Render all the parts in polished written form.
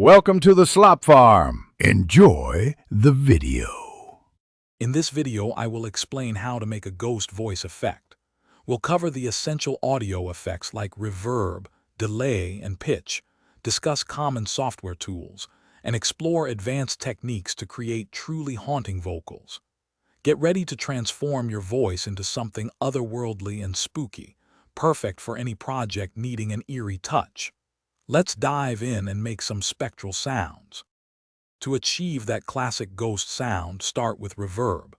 Welcome to the Slop Farm. Enjoy the video. In this video, I will explain how to make a ghost voice effect. We'll cover the essential audio effects like reverb, delay, and pitch, discuss common software tools, and explore advanced techniques to create truly haunting vocals. Get ready to transform your voice into something otherworldly and spooky, perfect for any project needing an eerie touch. Let's dive in and make some spectral sounds. To achieve that classic ghost sound, start with reverb.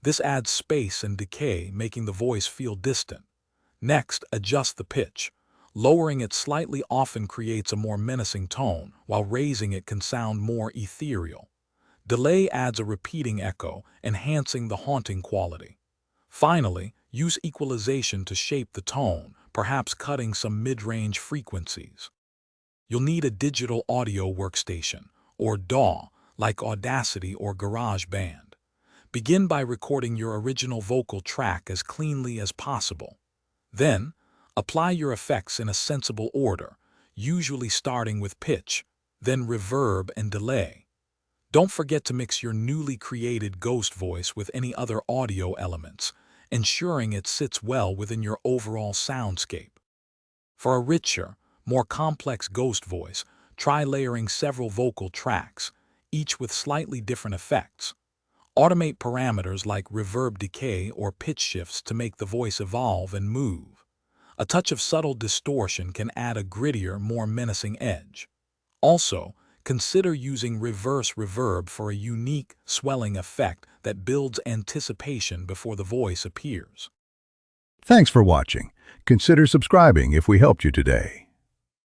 This adds space and decay, making the voice feel distant. Next, adjust the pitch. Lowering it slightly often creates a more menacing tone, while raising it can sound more ethereal. Delay adds a repeating echo, enhancing the haunting quality. Finally, use equalization to shape the tone, perhaps cutting some mid-range frequencies. You'll need a digital audio workstation, or DAW, like Audacity or GarageBand. Begin by recording your original vocal track as cleanly as possible. Then, apply your effects in a sensible order, usually starting with pitch, then reverb and delay. Don't forget to mix your newly created ghost voice with any other audio elements, ensuring it sits well within your overall soundscape. For a richer, more complex ghost voice, try layering several vocal tracks, each with slightly different effects. Automate parameters like reverb decay or pitch shifts to make the voice evolve and move. A touch of subtle distortion can add a grittier, more menacing edge. Also, consider using reverse reverb for a unique, swelling effect that builds anticipation before the voice appears. Thanks for watching. Consider subscribing if we helped you today.